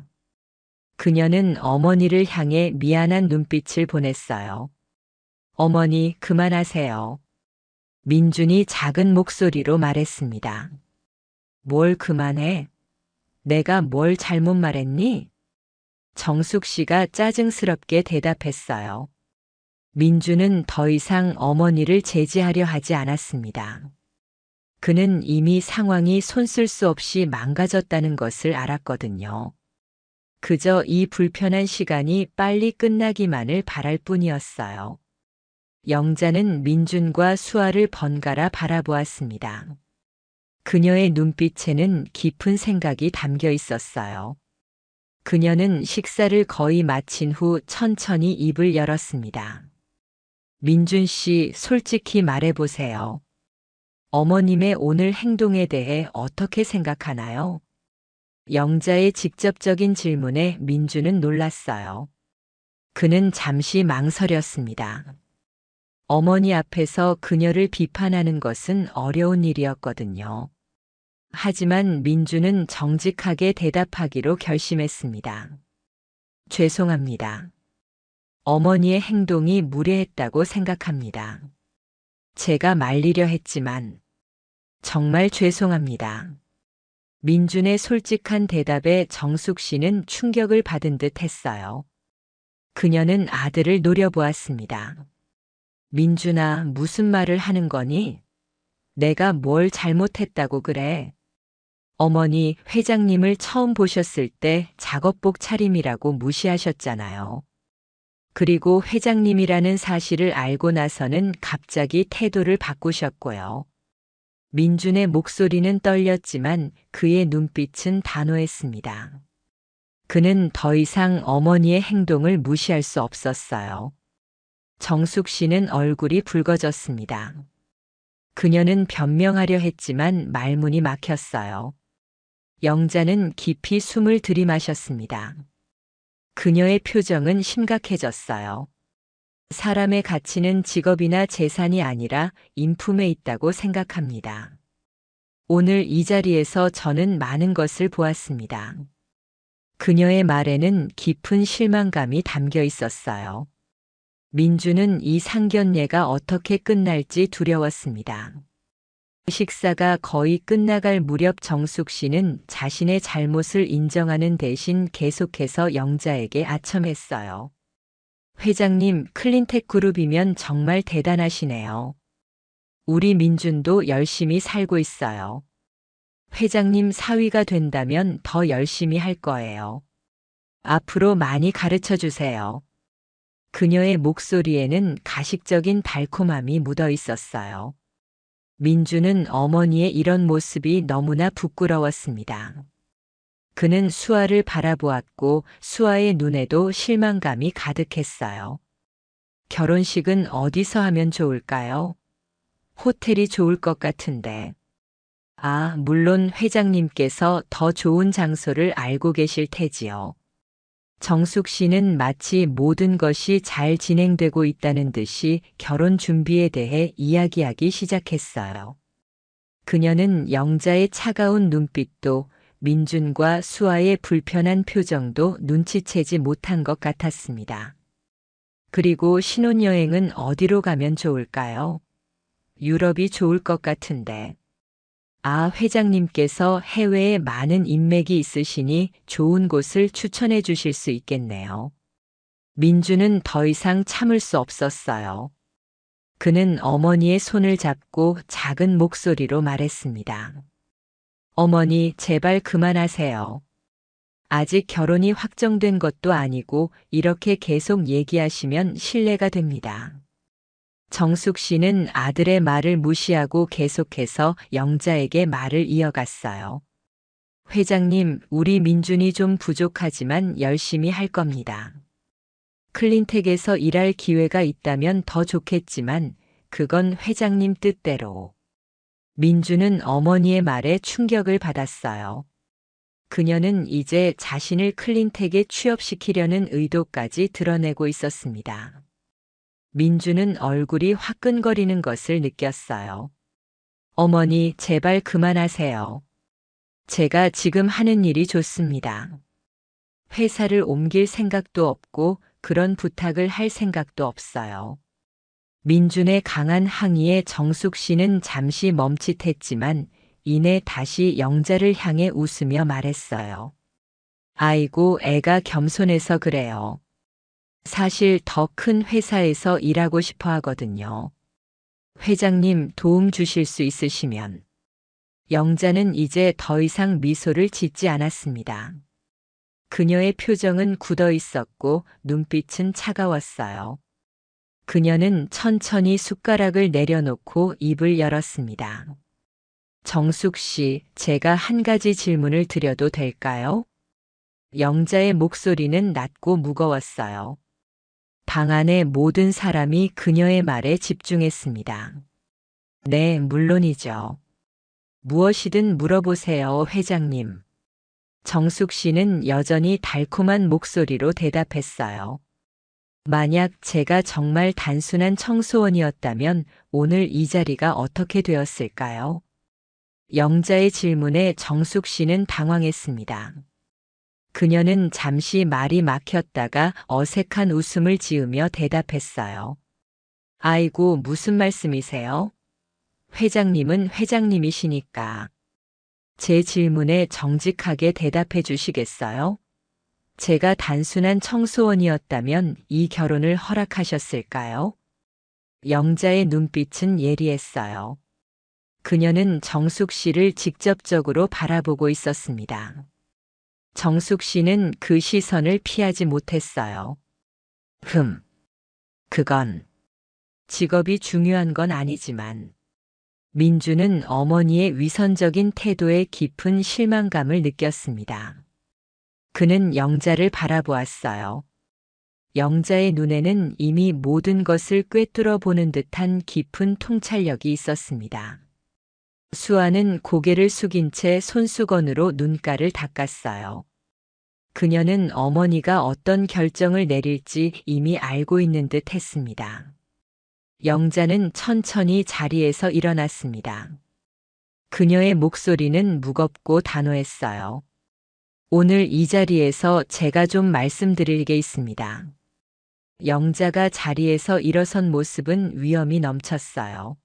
Speaker 2: 그녀는 어머니를 향해 미안한 눈빛을 보냈어요. 어머니, 그만하세요. 민준이 작은 목소리로 말했습니다. 뭘 그만해? 내가 뭘 잘못 말했니? 정숙 씨가 짜증스럽게 대답했어요. 민주는 더 이상 어머니를 제지하려 하지 않았습니다. 그는 이미 상황이 손쓸 수 없이 망가졌다는 것을 알았거든요. 그저 이 불편한 시간이 빨리 끝나기만을 바랄 뿐이었어요. 영자는 민준과 수아를 번갈아 바라보았습니다. 그녀의 눈빛에는 깊은 생각이 담겨 있었어요. 그녀는 식사를 거의 마친 후 천천히 입을 열었습니다. 민준 씨, 솔직히 말해보세요. 어머님의 오늘 행동에 대해 어떻게 생각하나요? 영자의 직접적인 질문에 민주는 놀랐어요. 그는 잠시 망설였습니다. 어머니 앞에서 그녀를 비판하는 것은 어려운 일이었거든요. 하지만 민주는 정직하게 대답하기로 결심했습니다. 죄송합니다. 어머니의 행동이 무례했다고 생각합니다. 제가 말리려 했지만 정말 죄송합니다. 민준의 솔직한 대답에 정숙 씨는 충격을 받은 듯 했어요. 그녀는 아들을 노려보았습니다. 민준아, 무슨 말을 하는 거니? 내가 뭘 잘못했다고 그래? 어머니, 회장님을 처음 보셨을 때 작업복 차림이라고 무시하셨잖아요. 그리고 회장님이라는 사실을 알고 나서는 갑자기 태도를 바꾸셨고요. 민준의 목소리는 떨렸지만 그의 눈빛은 단호했습니다. 그는 더 이상 어머니의 행동을 무시할 수 없었어요. 정숙 씨는 얼굴이 붉어졌습니다. 그녀는 변명하려 했지만 말문이 막혔어요. 영자는 깊이 숨을 들이마셨습니다. 그녀의 표정은 심각해졌어요. 사람의 가치는 직업이나 재산이 아니라 인품에 있다고 생각합니다. 오늘 이 자리에서 저는 많은 것을 보았습니다. 그녀의 말에는 깊은 실망감이 담겨 있었어요. 민주는 이 상견례가 어떻게 끝날지 두려웠습니다. 식사가 거의 끝나갈 무렵 정숙 씨는 자신의 잘못을 인정하는 대신 계속해서 영자에게 아첨했어요. 회장님, 클린텍 그룹이면 정말 대단하시네요. 우리 민준도 열심히 살고 있어요. 회장님 사위가 된다면 더 열심히 할 거예요. 앞으로 많이 가르쳐 주세요. 그녀의 목소리에는 가식적인 달콤함이 묻어 있었어요. 민주는 어머니의 이런 모습이 너무나 부끄러웠습니다. 그는 수아를 바라보았고 수아의 눈에도 실망감이 가득했어요. 결혼식은 어디서 하면 좋을까요? 호텔이 좋을 것 같은데. 아, 물론 회장님께서 더 좋은 장소를 알고 계실 테지요. 정숙 씨는 마치 모든 것이 잘 진행되고 있다는 듯이 결혼 준비에 대해 이야기하기 시작했어요. 그녀는 영자의 차가운 눈빛도 민준과 수아의 불편한 표정도 눈치채지 못한 것 같았습니다. 그리고 신혼여행은 어디로 가면 좋을까요? 유럽이 좋을 것 같은데. 아, 회장님께서 해외에 많은 인맥이 있으시니 좋은 곳을 추천해 주실 수 있겠네요. 민주는 더 이상 참을 수 없었어요. 그는 어머니의 손을 잡고 작은 목소리로 말했습니다. 어머니, 제발 그만하세요. 아직 결혼이 확정된 것도 아니고 이렇게 계속 얘기하시면 신뢰가 됩니다. 정숙 씨는 아들의 말을 무시하고 계속해서 영자에게 말을 이어갔어요. 회장님, 우리 민준이 좀 부족하지만 열심히 할 겁니다. 클린텍에서 일할 기회가 있다면 더 좋겠지만 그건 회장님 뜻대로. 민준은 어머니의 말에 충격을 받았어요. 그녀는 이제 자신을 클린텍에 취업시키려는 의도까지 드러내고 있었습니다. 민주는 얼굴이 화끈거리는 것을 느꼈어요. 어머니, 제발 그만하세요. 제가 지금 하는 일이 좋습니다. 회사를 옮길 생각도 없고 그런 부탁을 할 생각도 없어요. 민준의 강한 항의에 정숙 씨는 잠시 멈칫했지만 이내 다시 영자를 향해 웃으며 말했어요. 아이고, 애가 겸손해서 그래요. 사실 더 큰 회사에서 일하고 싶어 하거든요. 회장님, 도움 주실 수 있으시면. 영자는 이제 더 이상 미소를 짓지 않았습니다. 그녀의 표정은 굳어 있었고 눈빛은 차가웠어요. 그녀는 천천히 숟가락을 내려놓고 입을 열었습니다. 정숙 씨, 제가 한 가지 질문을 드려도 될까요? 영자의 목소리는 낮고 무거웠어요. 방 안의 모든 사람이 그녀의 말에 집중했습니다. 네, 물론이죠. 무엇이든 물어보세요, 회장님. 정숙 씨는 여전히 달콤한 목소리로 대답했어요. 만약 제가 정말 단순한 청소원이었다면 오늘 이 자리가 어떻게 되었을까요? 영자의 질문에 정숙 씨는 당황했습니다. 그녀는 잠시 말이 막혔다가 어색한 웃음을 지으며 대답했어요. 아이고, 무슨 말씀이세요? 회장님은 회장님이시니까. 제 질문에 정직하게 대답해 주시겠어요? 제가 단순한 청소원이었다면 이 결혼을 허락하셨을까요? 영자의 눈빛은 예리했어요. 그녀는 정숙 씨를 직접적으로 바라보고 있었습니다. 정숙 씨는 그 시선을 피하지 못했어요. 그건 직업이 중요한 건 아니지만 민주는 어머니의 위선적인 태도에 깊은 실망감을 느꼈습니다. 그는 영자를 바라보았어요. 영자의 눈에는 이미 모든 것을 꿰뚫어 보는 듯한 깊은 통찰력이 있었습니다. 수아는 고개를 숙인 채 손수건으로 눈가를 닦았어요. 그녀는 어머니가 어떤 결정을 내릴지 이미 알고 있는 듯 했습니다. 영자는 천천히 자리에서 일어났습니다. 그녀의 목소리는 무겁고 단호했어요. 오늘 이 자리에서 제가 좀 말씀드릴 게 있습니다. 영자가 자리에서 일어선 모습은 위험이 넘쳤어요.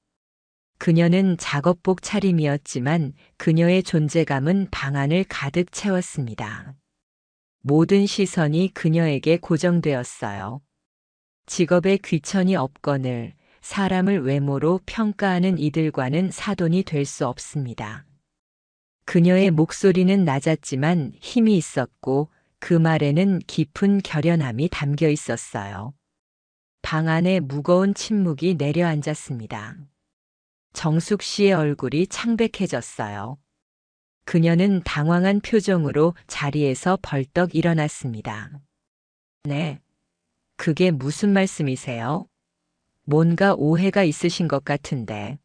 Speaker 2: 그녀는 작업복 차림이었지만 그녀의 존재감은 방 안을 가득 채웠습니다. 모든 시선이 그녀에게 고정되었어요. 직업에 귀천이 없거늘 사람을 외모로 평가하는 이들과는 사돈이 될 수 없습니다. 그녀의 목소리는 낮았지만 힘이 있었고 그 말에는 깊은 결연함이 담겨 있었어요. 방 안에 무거운 침묵이 내려앉았습니다. 정숙 씨의 얼굴이 창백해졌어요. 그녀는 당황한 표정으로 자리에서 벌떡 일어났습니다. 네. 그게 무슨 말씀이세요? 뭔가 오해가 있으신 것 같은데.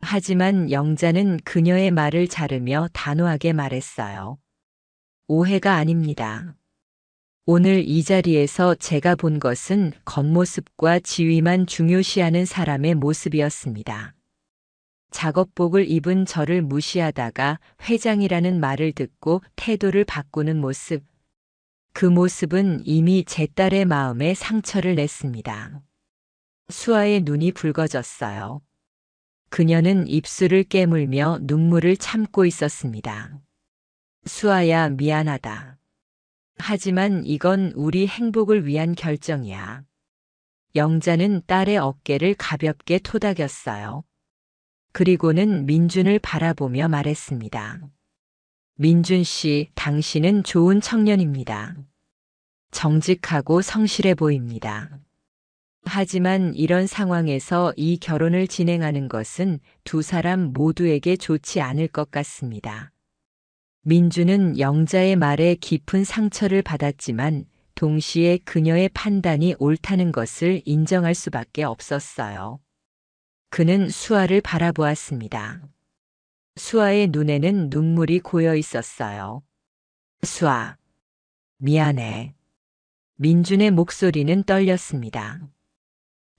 Speaker 2: 하지만 영자는 그녀의 말을 자르며 단호하게 말했어요. 오해가 아닙니다. 오늘 이 자리에서 제가 본 것은 겉모습과 지위만 중요시하는 사람의 모습이었습니다. 작업복을 입은 저를 무시하다가 회장이라는 말을 듣고 태도를 바꾸는 모습. 그 모습은 이미 제 딸의 마음에 상처를 냈습니다. 수아의 눈이 붉어졌어요. 그녀는 입술을 깨물며 눈물을 참고 있었습니다. 수아야, 미안하다. 하지만 이건 우리 행복을 위한 결정이야. 영자는 딸의 어깨를 가볍게 토닥였어요. 그리고는 민준을 바라보며 말했습니다. 민준 씨, 당신은 좋은 청년입니다. 정직하고 성실해 보입니다. 하지만 이런 상황에서 이 결혼을 진행하는 것은 두 사람 모두에게 좋지 않을 것 같습니다. 민주는 영자의 말에 깊은 상처를 받았지만 동시에 그녀의 판단이 옳다는 것을 인정할 수밖에 없었어요. 그는 수아를 바라보았습니다. 수아의 눈에는 눈물이 고여 있었어요. 수아, 미안해. 민준의 목소리는 떨렸습니다.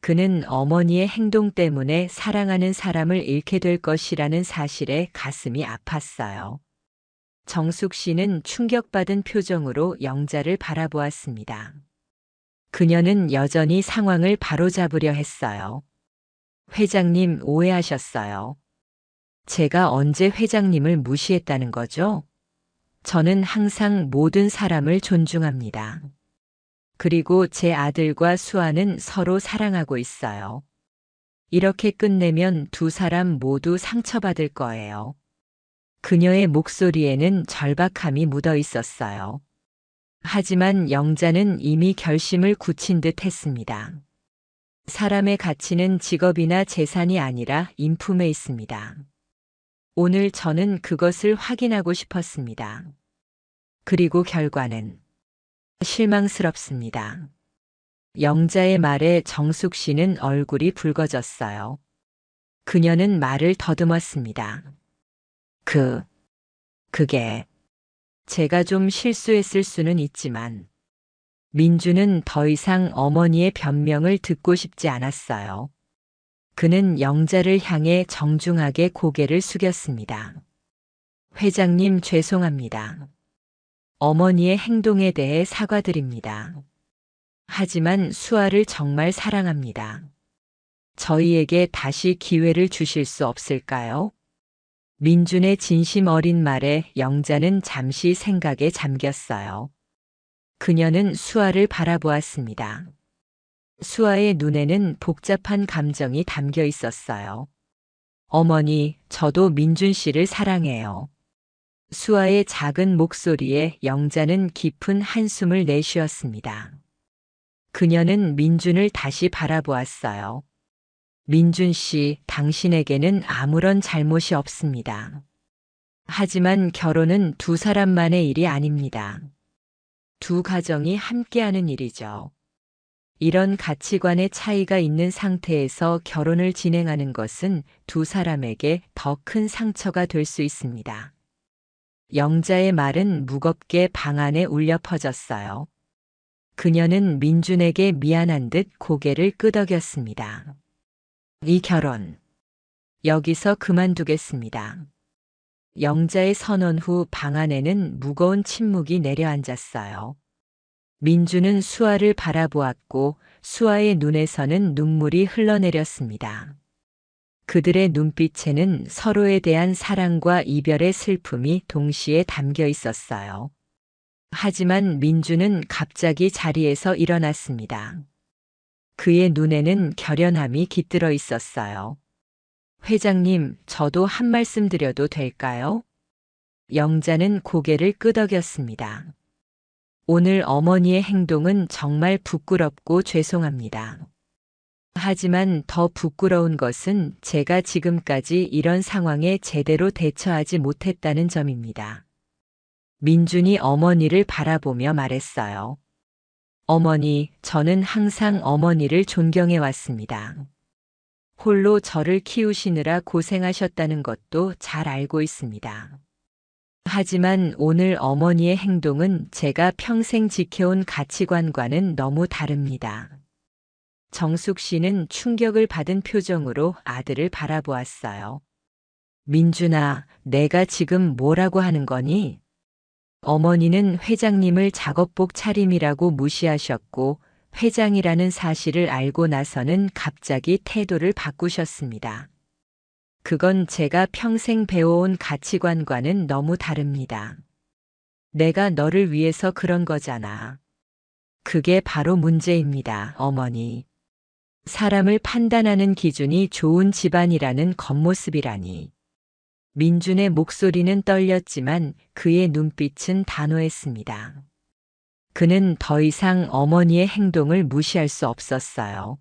Speaker 2: 그는 어머니의 행동 때문에 사랑하는 사람을 잃게 될 것이라는 사실에 가슴이 아팠어요. 정숙 씨는 충격받은 표정으로 영자를 바라보았습니다. 그녀는 여전히 상황을 바로잡으려 했어요. 회장님, 오해하셨어요. 제가 언제 회장님을 무시했다는 거죠? 저는 항상 모든 사람을 존중합니다. 그리고 제 아들과 수아는 서로 사랑하고 있어요. 이렇게 끝내면 두 사람 모두 상처받을 거예요. 그녀의 목소리에는 절박함이 묻어 있었어요. 하지만 영자는 이미 결심을 굳힌 듯 했습니다. 사람의 가치는 직업이나 재산이 아니라 인품에 있습니다. 오늘 저는 그것을 확인하고 싶었습니다. 그리고 결과는 실망스럽습니다. 영자의 말에 정숙 씨는 얼굴이 붉어졌어요. 그녀는 말을 더듬었습니다. 그게 제가 좀 실수했을 수는 있지만 민주는 더 이상 어머니의 변명을 듣고 싶지 않았어요. 그는 영자를 향해 정중하게 고개를 숙였습니다. 회장님 죄송합니다. 어머니의 행동에 대해 사과드립니다. 하지만 수아를 정말 사랑합니다. 저희에게 다시 기회를 주실 수 없을까요? 민준의 진심 어린 말에 영자는 잠시 생각에 잠겼어요. 그녀는 수아를 바라보았습니다. 수아의 눈에는 복잡한 감정이 담겨 있었어요. 어머니, 저도 민준 씨를 사랑해요. 수아의 작은 목소리에 영자는 깊은 한숨을 내쉬었습니다. 그녀는 민준을 다시 바라보았어요. 민준 씨, 당신에게는 아무런 잘못이 없습니다. 하지만 결혼은 두 사람만의 일이 아닙니다. 두 가정이 함께하는 일이죠. 이런 가치관의 차이가 있는 상태에서 결혼을 진행하는 것은 두 사람에게 더 큰 상처가 될 수 있습니다. 영자의 말은 무겁게 방 안에 울려 퍼졌어요. 그녀는 민준에게 미안한 듯 고개를 끄덕였습니다. 이 결혼, 여기서 그만두겠습니다. 영자의 선언 후 방 안에는 무거운 침묵이 내려앉았어요. 민주는 수아를 바라보았고 수아의 눈에서는 눈물이 흘러내렸습니다. 그들의 눈빛에는 서로에 대한 사랑과 이별의 슬픔이 동시에 담겨 있었어요. 하지만 민주는 갑자기 자리에서 일어났습니다. 그의 눈에는 결연함이 깃들어 있었어요. 회장님, 저도 한 말씀 드려도 될까요? 영자는 고개를 끄덕였습니다. 오늘 어머니의 행동은 정말 부끄럽고 죄송합니다. 하지만 더 부끄러운 것은 제가 지금까지 이런 상황에 제대로 대처하지 못했다는 점입니다. 민준이 어머니를 바라보며 말했어요. 어머니, 저는 항상 어머니를 존경해 왔습니다. 홀로 저를 키우시느라 고생하셨다는 것도 잘 알고 있습니다. 하지만 오늘 어머니의 행동은 제가 평생 지켜온 가치관과는 너무 다릅니다. 정숙 씨는 충격을 받은 표정으로 아들을 바라보았어요. 민준아, 내가 지금 뭐라고 하는 거니? 어머니는 회장님을 작업복 차림이라고 무시하셨고 회장이라는 사실을 알고 나서는 갑자기 태도를 바꾸셨습니다. 그건 제가 평생 배워온 가치관과는 너무 다릅니다. 내가 너를 위해서 그런 거잖아. 그게 바로 문제입니다, 어머니. 사람을 판단하는 기준이 좋은 집안이라는 겉모습이라니. 민준의 목소리는 떨렸지만 그의 눈빛은 단호했습니다. 그는 더 이상 어머니의 행동을 무시할 수 없었어요.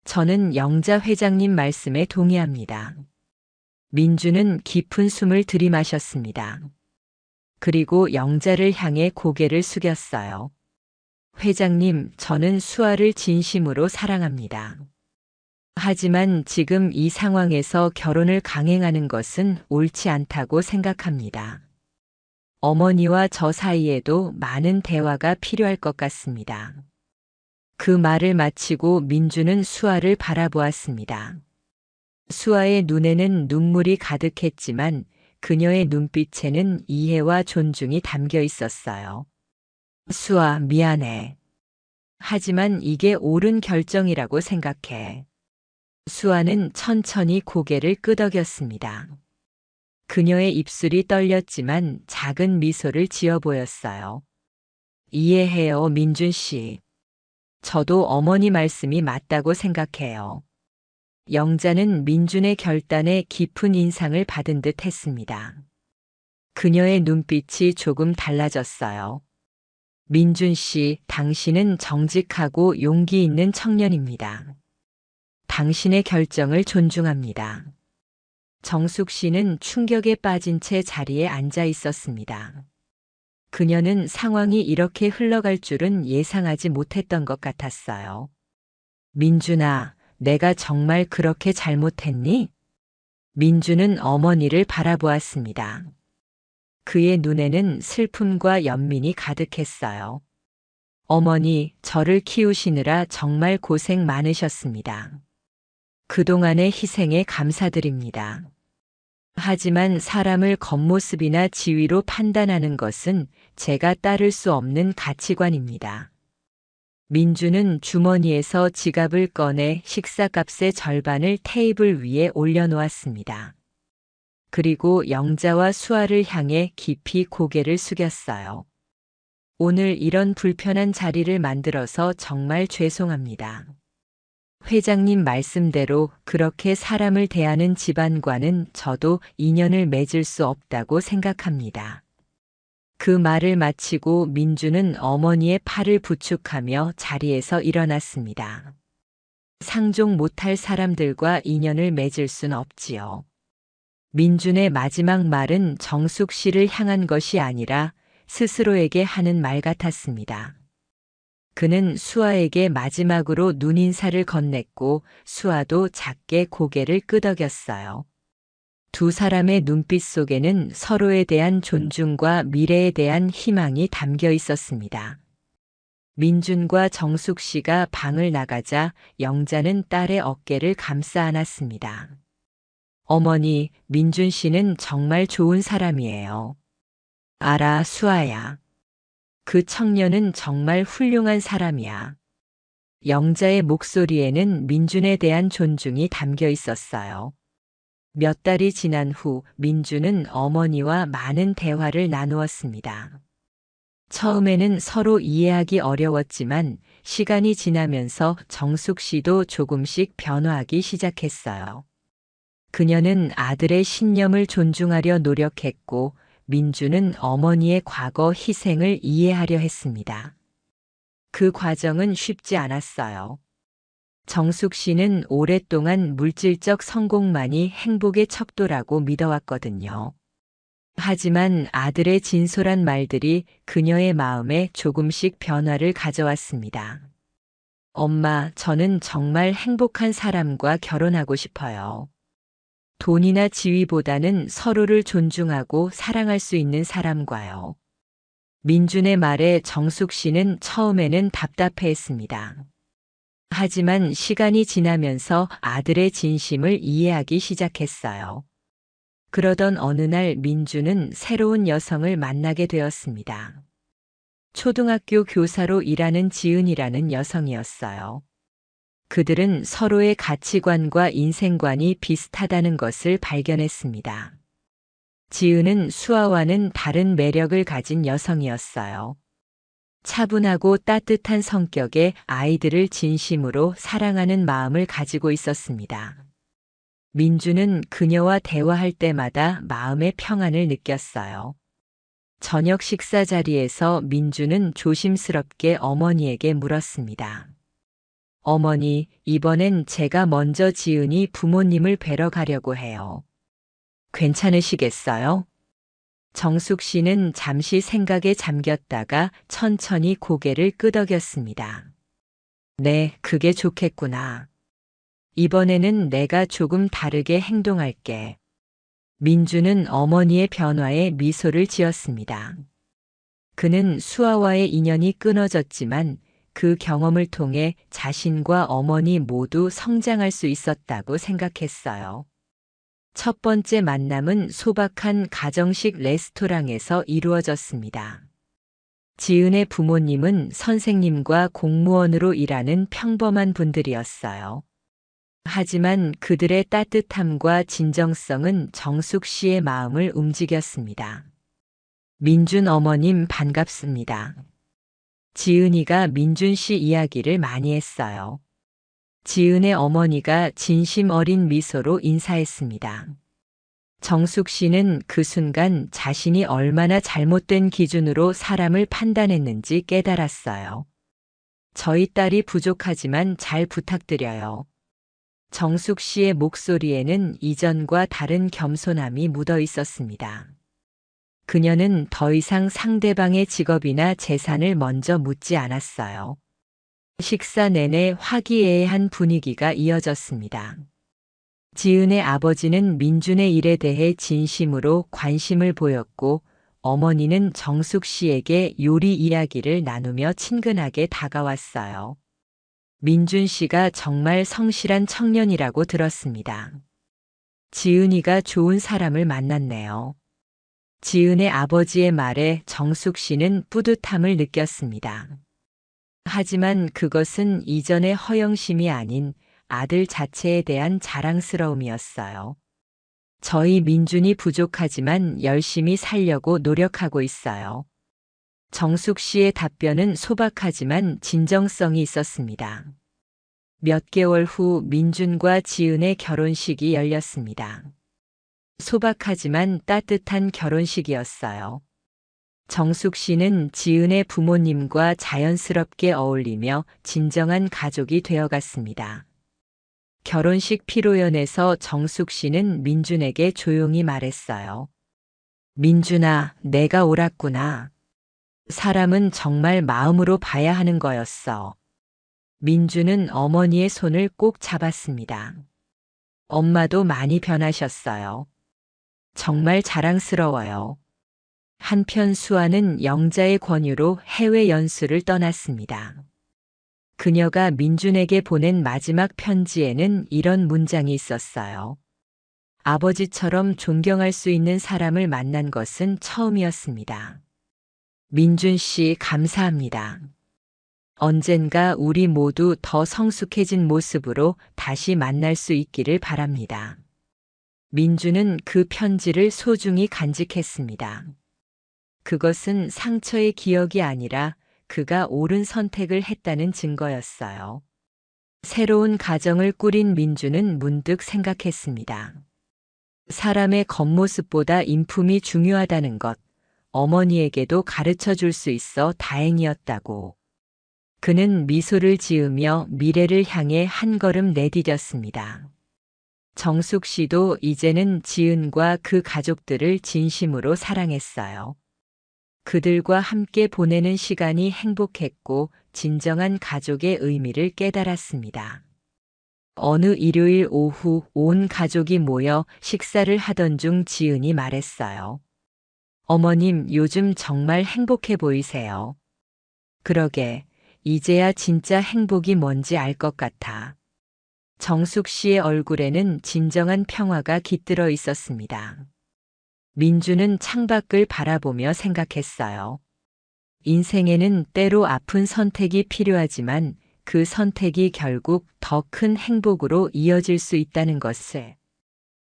Speaker 2: 저는 영자 회장님 말씀에 동의합니다. 민준은 깊은 숨을 들이마셨습니다. 그리고 영자를 향해 고개를 숙였어요. 회장님, 저는 수아를 진심으로 사랑합니다. 하지만 지금 이 상황에서 결혼을 강행하는 것은 옳지 않다고 생각합니다. 어머니와 저 사이에도 많은 대화가 필요할 것 같습니다. 그 말을 마치고 민주는 수아를 바라보았습니다. 수아의 눈에는 눈물이 가득했지만 그녀의 눈빛에는 이해와 존중이 담겨 있었어요. 수아, 미안해. 하지만 이게 옳은 결정이라고 생각해. 수아는 천천히 고개를 끄덕였습니다. 그녀의 입술이 떨렸지만 작은 미소를 지어 보였어요. 이해해요, 민준 씨. 저도 어머니 말씀이 맞다고 생각해요. 영자는 민준의 결단에 깊은 인상을 받은 듯 했습니다. 그녀의 눈빛이 조금 달라졌어요. 민준 씨, 당신은 정직하고 용기 있는 청년입니다. 당신의 결정을 존중합니다. 정숙 씨는 충격에 빠진 채 자리에 앉아 있었습니다. 그녀는 상황이 이렇게 흘러갈 줄은 예상하지 못했던 것 같았어요. 민준아, 내가 정말 그렇게 잘못했니? 민준은 어머니를 바라보았습니다. 그의 눈에는 슬픔과 연민이 가득했어요. 어머니, 저를 키우시느라 정말 고생 많으셨습니다. 그동안의 희생에 감사드립니다. 하지만 사람을 겉모습이나 지위로 판단하는 것은 제가 따를 수 없는 가치관입니다. 민주는 주머니에서 지갑을 꺼내 식사값의 절반을 테이블 위에 올려놓았습니다. 그리고 영자와 수아를 향해 깊이 고개를 숙였어요. 오늘 이런 불편한 자리를 만들어서 정말 죄송합니다. 회장님 말씀대로 그렇게 사람을 대하는 집안과는 저도 인연을 맺을 수 없다고 생각합니다. 그 말을 마치고 민주는 어머니의 팔을 부축하며 자리에서 일어났습니다. 상종 못할 사람들과 인연을 맺을 순 없지요. 민준의 마지막 말은 정숙 씨를 향한 것이 아니라 스스로에게 하는 말 같았습니다. 그는 수아에게 마지막으로 눈인사를 건넸고 수아도 작게 고개를 끄덕였어요. 두 사람의 눈빛 속에는 서로에 대한 존중과 미래에 대한 희망이 담겨 있었습니다. 민준과 정숙 씨가 방을 나가자 영자는 딸의 어깨를 감싸 안았습니다. 어머니, 민준 씨는 정말 좋은 사람이에요. 알아, 수아야. 그 청년은 정말 훌륭한 사람이야. 영자의 목소리에는 민준에 대한 존중이 담겨 있었어요. 몇 달이 지난 후 민준은 어머니와 많은 대화를 나누었습니다. 처음에는 서로 이해하기 어려웠지만 시간이 지나면서 정숙 씨도 조금씩 변화하기 시작했어요. 그녀는 아들의 신념을 존중하려 노력했고 민주는 어머니의 과거 희생을 이해하려 했습니다. 그 과정은 쉽지 않았어요. 정숙 씨는 오랫동안 물질적 성공만이 행복의 척도라고 믿어왔거든요. 하지만 아들의 진솔한 말들이 그녀의 마음에 조금씩 변화를 가져왔습니다. 엄마, 저는 정말 행복한 사람과 결혼하고 싶어요. 돈이나 지위보다는 서로를 존중하고 사랑할 수 있는 사람과요. 민준의 말에 정숙 씨는 처음에는 답답해했습니다. 하지만 시간이 지나면서 아들의 진심을 이해하기 시작했어요. 그러던 어느 날 민준은 새로운 여성을 만나게 되었습니다. 초등학교 교사로 일하는 지은이라는 여성이었어요. 그들은 서로의 가치관과 인생관이 비슷하다는 것을 발견했습니다. 지은은 수아와는 다른 매력을 가진 여성이었어요. 차분하고 따뜻한 성격에 아이들을 진심으로 사랑하는 마음을 가지고 있었습니다. 민주는 그녀와 대화할 때마다 마음의 평안을 느꼈어요. 저녁 식사 자리에서 민주는 조심스럽게 어머니에게 물었습니다. 어머니, 이번엔 제가 먼저 지은이 부모님을 뵈러 가려고 해요. 괜찮으시겠어요? 정숙 씨는 잠시 생각에 잠겼다가 천천히 고개를 끄덕였습니다. 네, 그게 좋겠구나. 이번에는 내가 조금 다르게 행동할게. 민주는 어머니의 변화에 미소를 지었습니다. 그는 수아와의 인연이 끊어졌지만 그 경험을 통해 자신과 어머니 모두 성장할 수 있었다고 생각했어요. 첫 번째 만남은 소박한 가정식 레스토랑에서 이루어졌습니다. 지은의 부모님은 선생님과 공무원으로 일하는 평범한 분들이었어요. 하지만 그들의 따뜻함과 진정성은 정숙 씨의 마음을 움직였습니다. 민준 어머님 반갑습니다. 지은이가 민준 씨 이야기를 많이 했어요. 지은의 어머니가 진심 어린 미소로 인사했습니다. 정숙 씨는 그 순간 자신이 얼마나 잘못된 기준으로 사람을 판단했는지 깨달았어요. 저희 딸이 부족하지만 잘 부탁드려요. 정숙 씨의 목소리에는 이전과 다른 겸손함이 묻어 있었습니다. 그녀는 더 이상 상대방의 직업이나 재산을 먼저 묻지 않았어요. 식사 내내 화기애애한 분위기가 이어졌습니다. 지은의 아버지는 민준의 일에 대해 진심으로 관심을 보였고 어머니는 정숙 씨에게 요리 이야기를 나누며 친근하게 다가왔어요. 민준 씨가 정말 성실한 청년이라고 들었습니다. 지은이가 좋은 사람을 만났네요. 지은의 아버지의 말에 정숙 씨는 뿌듯함을 느꼈습니다. 하지만 그것은 이전의 허영심이 아닌 아들 자체에 대한 자랑스러움이었어요. 저희 민준이 부족하지만 열심히 살려고 노력하고 있어요. 정숙 씨의 답변은 소박하지만 진정성이 있었습니다. 몇 개월 후 민준과 지은의 결혼식이 열렸습니다. 소박하지만 따뜻한 결혼식이었어요. 정숙 씨는 지은의 부모님과 자연스럽게 어울리며 진정한 가족이 되어갔습니다. 결혼식 피로연에서 정숙 씨는 민준에게 조용히 말했어요. 민준아, 내가 옳았구나. 사람은 정말 마음으로 봐야 하는 거였어. 민준은 어머니의 손을 꼭 잡았습니다. 엄마도 많이 변하셨어요. 정말 자랑스러워요. 한편 수아는 영자의 권유로 해외 연수를 떠났습니다. 그녀가 민준에게 보낸 마지막 편지에는 이런 문장이 있었어요. 아버지처럼 존경할 수 있는 사람을 만난 것은 처음이었습니다. 민준 씨 감사합니다. 언젠가 우리 모두 더 성숙해진 모습으로 다시 만날 수 있기를 바랍니다. 민준은 그 편지를 소중히 간직했습니다. 그것은 상처의 기억이 아니라 그가 옳은 선택을 했다는 증거였어요. 새로운 가정을 꾸린 민주는 문득 생각했습니다. 사람의 겉모습보다 인품이 중요하다는 것, 어머니에게도 가르쳐 줄 수 있어 다행이었다고. 그는 미소를 지으며 미래를 향해 한 걸음 내디뎠습니다. 정숙 씨도 이제는 지은과 그 가족들을 진심으로 사랑했어요. 그들과 함께 보내는 시간이 행복했고 진정한 가족의 의미를 깨달았습니다. 어느 일요일 오후 온 가족이 모여 식사를 하던 중 지은이 말했어요. 어머님, 요즘 정말 행복해 보이세요. 그러게, 이제야 진짜 행복이 뭔지 알 것 같아. 정숙 씨의 얼굴에는 진정한 평화가 깃들어 있었습니다. 민주는 창밖을 바라보며 생각했어요. 인생에는 때로 아픈 선택이 필요하지만 그 선택이 결국 더 큰 행복으로 이어질 수 있다는 것을.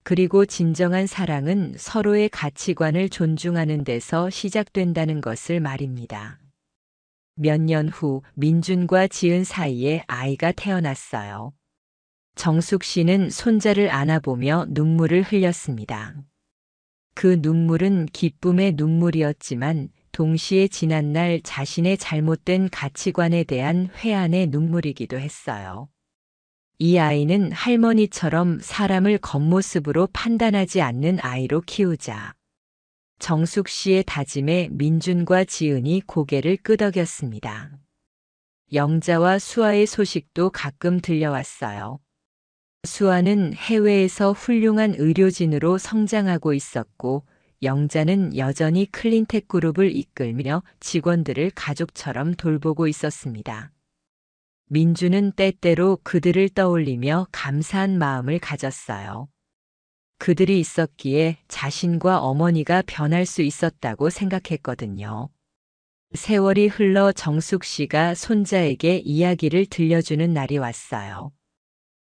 Speaker 2: 그리고 진정한 사랑은 서로의 가치관을 존중하는 데서 시작된다는 것을 말입니다. 몇 년 후 민준과 지은 사이에 아이가 태어났어요. 정숙 씨는 손자를 안아보며 눈물을 흘렸습니다. 그 눈물은 기쁨의 눈물이었지만 동시에 지난날 자신의 잘못된 가치관에 대한 회한의 눈물이기도 했어요. 이 아이는 할머니처럼 사람을 겉모습으로 판단하지 않는 아이로 키우자. 정숙 씨의 다짐에 민준과 지은이 고개를 끄덕였습니다. 영자와 수아의 소식도 가끔 들려왔어요. 수아는 해외에서 훌륭한 의료진으로 성장하고 있었고, 영자는 여전히 클린텍 그룹을 이끌며 직원들을 가족처럼 돌보고 있었습니다. 민주는 때때로 그들을 떠올리며 감사한 마음을 가졌어요. 그들이 있었기에 자신과 어머니가 변할 수 있었다고 생각했거든요. 세월이 흘러 정숙 씨가 손자에게 이야기를 들려주는 날이 왔어요.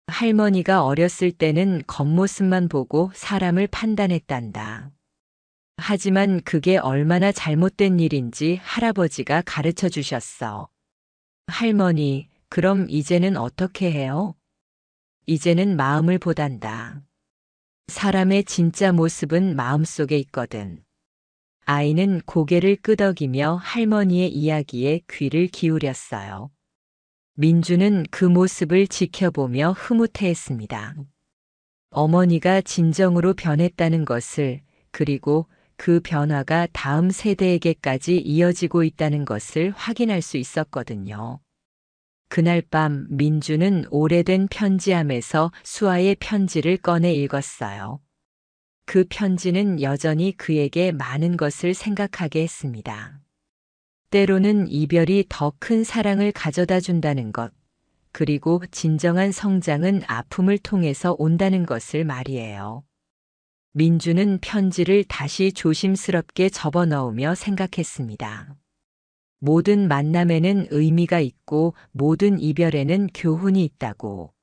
Speaker 2: 할머니가 어렸을 때는 겉모습만 보고 사람을 판단했단다. 하지만 그게 얼마나 잘못된 일인지 할아버지가 가르쳐 주셨어. 할머니, 그럼 이제는 어떻게 해요? 이제는 마음을 보단다. 사람의 진짜 모습은 마음속에 있거든. 아이는 고개를 끄덕이며 할머니의 이야기에 귀를 기울였어요. 민주는 그 모습을 지켜보며 흐뭇해했습니다. 어머니가 진정으로 변했다는 것을, 그리고 그 변화가 다음 세대에게까지 이어지고 있다는 것을 확인할 수 있었거든요. 그날 밤 민주는 오래된 편지함에서 수아의 편지를 꺼내 읽었어요. 그 편지는 여전히 그에게 많은 것을 생각하게 했습니다. 때로는 이별이 더 큰 사랑을 가져다 준다는 것, 그리고 진정한 성장은 아픔을 통해서 온다는 것을 말이에요. 민주는 편지를 다시 조심스럽게 접어 넣으며 생각했습니다. 모든 만남에는 의미가 있고 모든 이별에는 교훈이 있다고.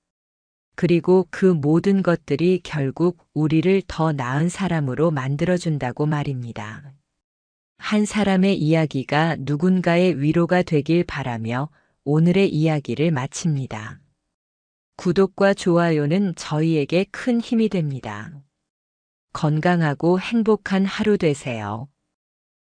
Speaker 2: 그리고 그 모든 것들이 결국 우리를 더 나은 사람으로 만들어준다고 말입니다. 한 사람의 이야기가 누군가의 위로가 되길 바라며 오늘의 이야기를 마칩니다. 구독과 좋아요는 저희에게 큰 힘이 됩니다. 건강하고 행복한 하루 되세요.